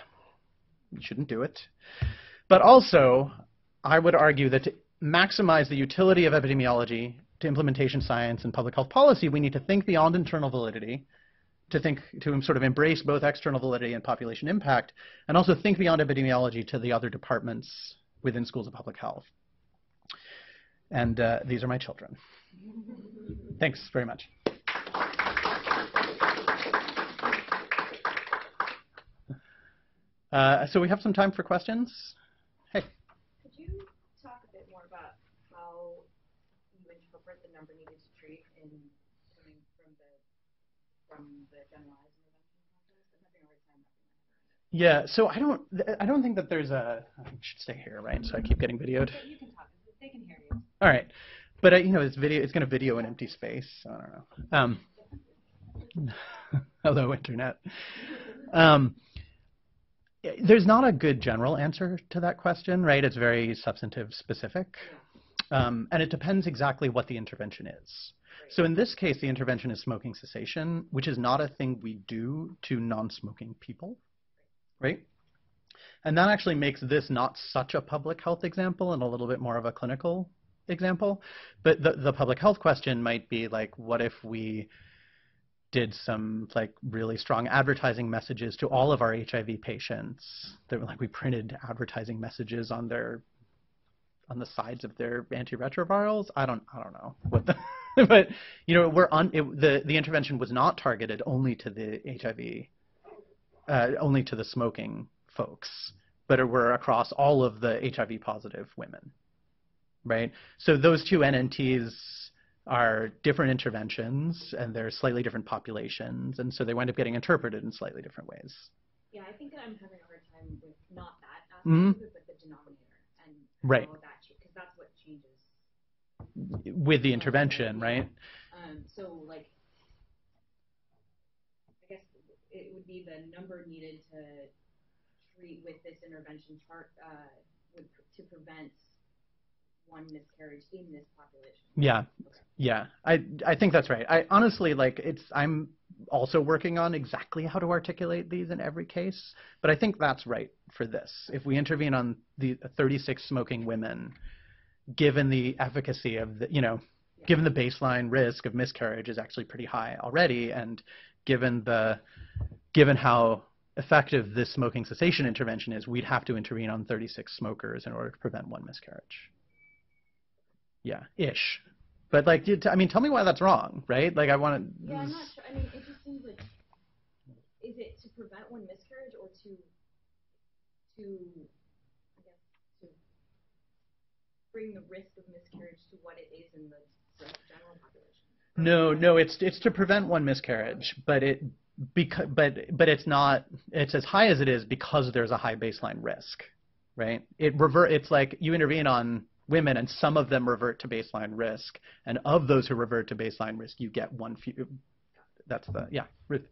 You shouldn't do it. But also, I would argue that to maximize the utility of epidemiology to implementation science and public health policy, we need to think beyond internal validity, to sort of embrace both external validity and population impact, and also think beyond epidemiology to the other departments within schools of public health. And these are my children. Thanks very much. So we have some time for questions. Hey. Could you talk a bit more about how you interpret the number needed to treat in coming from the generalized intervention context? I'm having a hard time wrapping my head around it. Yeah, so I don't think that there's a. I should stay here, right? So I keep getting videoed. Okay, you can talk. They can hear you. All right, but it's video. It's going to video an empty space. So I don't know. Hello, internet. There's not a good general answer to that question, right? It's very substantive specific. And it depends exactly what the intervention is. So in this case, the intervention is smoking cessation, which is not a thing we do to non-smoking people, right? And that actually makes this not such a public health example and a little bit more of a clinical example. But the public health question might be what if we did some like really strong advertising messages to all of our HIV patients. They were like, we printed advertising messages on the sides of their antiretrovirals. I don't know what the but you know, the intervention was not targeted only to the HIV, only to the smoking folks, but it were across all of the HIV positive women, right? So those two NNTs are different interventions, and they're slightly different populations, and so they wind up getting interpreted in slightly different ways. Yeah, I think that I'm having a hard time with not that aspect Mm-hmm. of it, but the denominator and Right. how that, because that's what changes With the intervention, right? So, like, I guess it would be the number needed to treat with this intervention chart to prevent one miscarriage in this population. Yeah. Okay. Yeah, I think that's right. I honestly, like, I'm also working on exactly how to articulate these in every case, but I think that's right for this. If we intervene on the 36 smoking women, given the efficacy of the, given the baseline risk of miscarriage is actually pretty high already, and given how effective this smoking cessation intervention is, we'd have to intervene on 36 smokers in order to prevent one miscarriage. Yeah, ish. But like, tell me why that's wrong, right? Like, I want to. Yeah, I'm not sure. I mean, it just seems like, is it to prevent one miscarriage or to I guess, to bring the risk of miscarriage to what it is in the general population? No, it's to prevent one miscarriage, but it's not. It's as high as it is because there's a high baseline risk, right? It's like you intervene on women, and some of them revert to baseline risk, and of those who revert to baseline risk, you get one few. That's Ruth.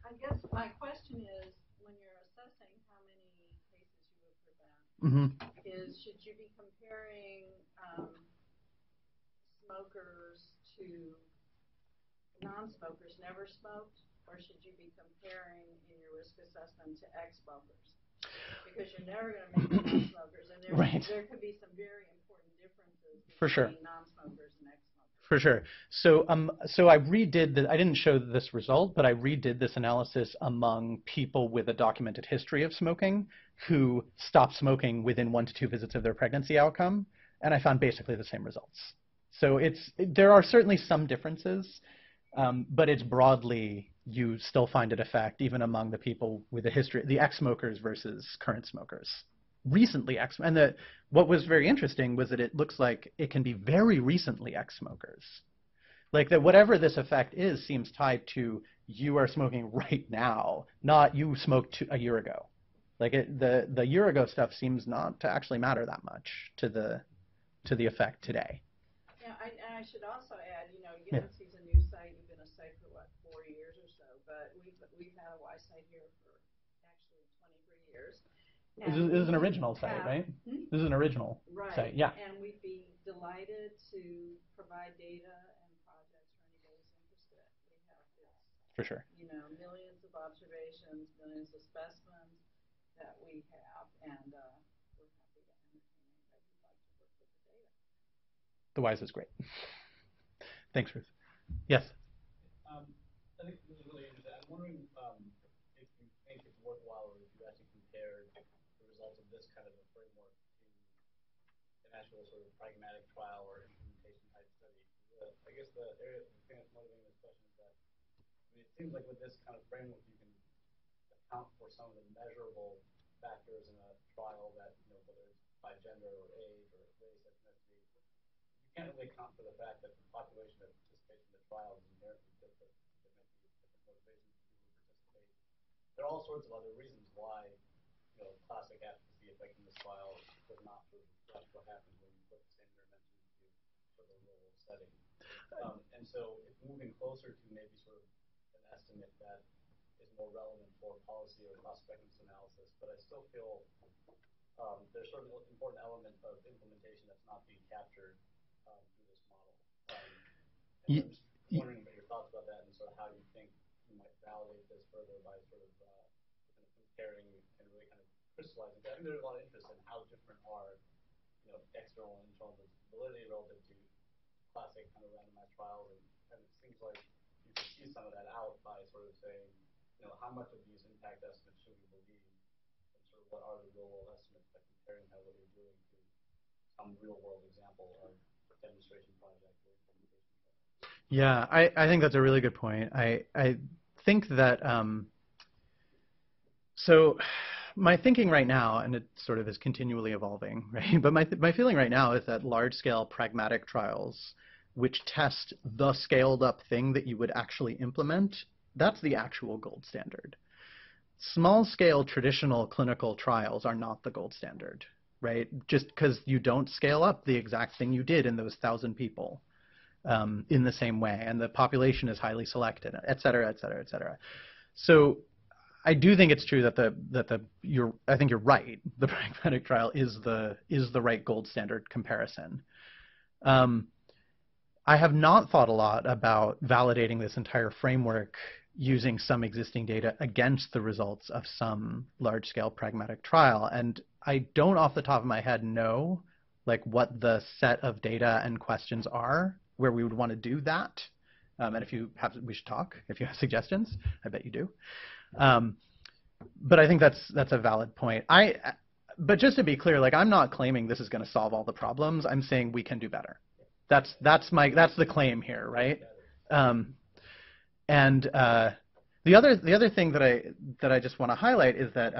I guess my question is, when you're assessing how many cases you would prevent, should you be comparing smokers to non-smokers never smoked, or should you be comparing in your risk assessment to ex-smokers? Because you're never going to make the non-smokers, and there could be some very important differences between non-smokers and ex-smokers. For sure. So I redid I didn't show this result, but I redid this analysis among people with a documented history of smoking who stopped smoking within 1 to 2 visits of their pregnancy outcome, and I found basically the same results. So there are certainly some differences, but it's broadly, you still find it effect even among the people with a history, the ex-smokers versus current smokers. Recently what was very interesting was that it looks like it can be very recently ex-smokers. Like that whatever this effect is seems tied to you are smoking right now, not you smoked a year ago. Like the year ago stuff seems not to actually matter that much to the effect today. Yeah, I should also add, Yancey's a new site. You've been a site for 4 years or so, but we've had a Y site here for actually 23 years. This is an original site, right? This is an original site, yeah. And we'd be delighted to provide data and projects for anybody who's interested. We have for sure. Millions of observations, millions of specimens that we have, and we're happy to entertain anybody who'd like to work with the data. The WISE is great. Thanks, Ruth. Yes? I think this is really interesting. I'm wondering if you think it's worthwhile, or if you actually compared the results of this kind of a framework to an actual sort of pragmatic trial or implementation type study. I guess the thing that's motivating this question is that, it seems like with this kind of framework, you can account for some of the measurable factors in a trial that, whether it's by gender or age or race, ethnicity, you can't really account for the fact that the population that participates in the trial is inherently different. There may be different motivations for people who participate. There are all sorts of other reasons why, classic efficacy effect in this trial does not reflect what happens when you put the same intervention into sort of a real-world setting. And so it's moving closer to maybe sort of an estimate that is more relevant for policy or cost effectiveness analysis, but I still feel there's sort of an important element of implementation that's not being captured through this model. And I'm just wondering about your thoughts about that, and sort of how you think you might validate this further by sort of comparing and really kind of crystallizing. I think there's a lot of interest in how different are external and internal validity relative to classic kind of randomized trials, and it seems like you could tease some of that out by sort of saying, how much of these impact estimates should we believe, and sort of what are the real world estimates that comparing how what you're doing to some real world example of demonstration project or implementation project. Yeah, I think that's a really good point. I think that so my thinking right now, and it sort of is continually evolving, right? But my feeling right now is that large-scale pragmatic trials, which test the scaled-up thing that you would actually implement, that's the actual gold standard. Small-scale traditional clinical trials are not the gold standard, right? Just because you don't scale up the exact thing you did in those 1,000 people in the same way, and the population is highly selected, et cetera, et cetera, et cetera. So I do think it's true that I think you're right. The pragmatic trial is the right gold standard comparison. I have not thought a lot about validating this entire framework using some existing data against the results of some large-scale pragmatic trial, and I don't off the top of my head know like what the set of data and questions are where we would want to do that. And if you have, we should talk. If you have suggestions, I bet you do. But I think that's a valid point. But just to be clear, like I'm not claiming this is going to solve all the problems. I'm saying we can do better. That's the claim here, right? And the other thing that I just want to highlight is that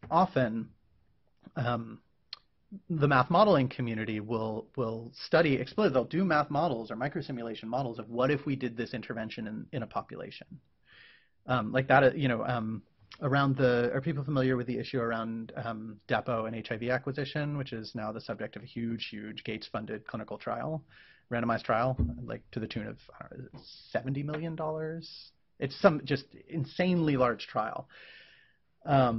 often the math modeling community will study, explore. They'll do math models or microsimulation models of what if we did this intervention in a population, like that. Around are people familiar with the issue around Depo and HIV acquisition, which is now the subject of a huge Gates-funded clinical trial, randomized trial, like to the tune of $70 million. It's some just insanely large trial. I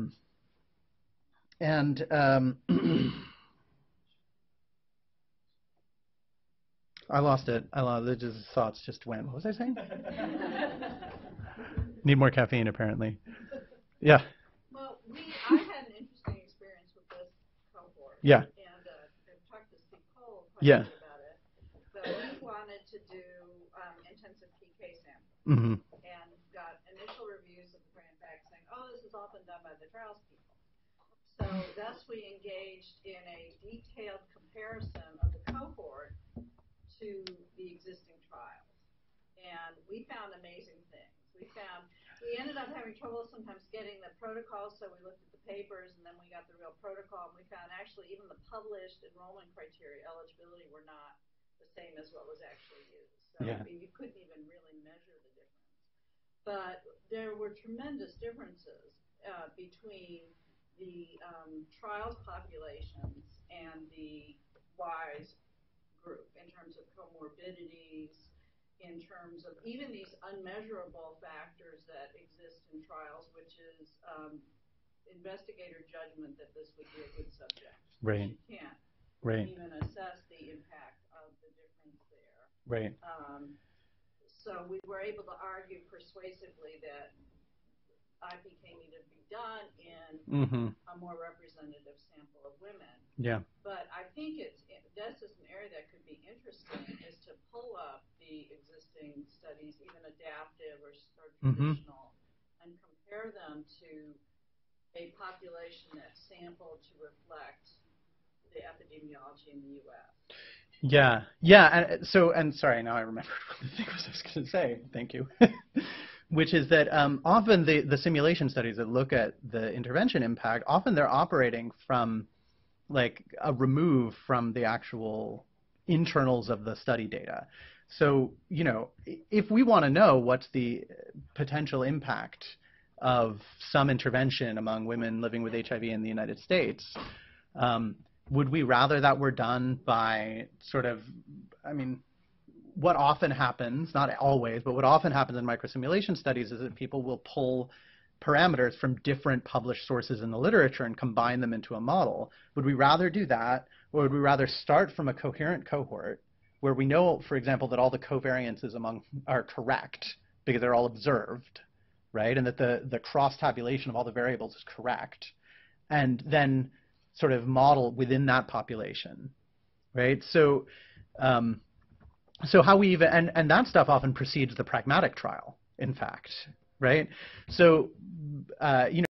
lost it. The thoughts just went. What was I saying? Need more caffeine, apparently. Yeah. Well, I had an interesting experience with this cohort. Yeah. And I've talked to Steve Cole quite yeah. a bit about it. But we wanted to do intensive PK sampling. Mm-hmm. And got initial reviews of the brand back saying, oh, this has all been done by the trials people. So thus we engaged in a detailed comparison of the cohort to the existing trials. And we found amazing things. We ended up having trouble sometimes getting the protocols, so we looked at the papers, and then we got the real protocol, and we found actually even the published enrollment criteria, eligibility, were not the same as what was actually used. So you couldn't even really measure the difference. But there were tremendous differences between the trials populations and the WISE group in terms of comorbidities, in terms of even these unmeasurable factors that exist in trials, which is investigator judgment that this would be a good subject. Right. You can't even assess the impact of the difference there. Right. So we were able to argue persuasively that IPK needed to be done in a more representative sample of women. Yeah. But I think that's just an area that could be interesting, is to pull up the existing studies, even adaptive or traditional, and compare them to a population that's sampled to reflect the epidemiology in the U.S. Yeah. And sorry, now I remembered what the thing was I was going to say. Thank you. Which is that often the simulation studies that look at the intervention impact, often they're operating from like a remove from the actual internals of the study data. So, if we want to know what's the potential impact of some intervention among women living with HIV in the United States, would we rather that were done by what often happens, not always, but what often happens in microsimulation studies is that people will pull parameters from different published sources in the literature and combine them into a model. Would we rather do that, or would we rather start from a coherent cohort where we know, for example, that all the covariances are correct because they're all observed, right? And that the cross tabulation of all the variables is correct, and then sort of model within that population, right? So how we even, and that stuff often precedes the pragmatic trial, in fact, right? So, you know,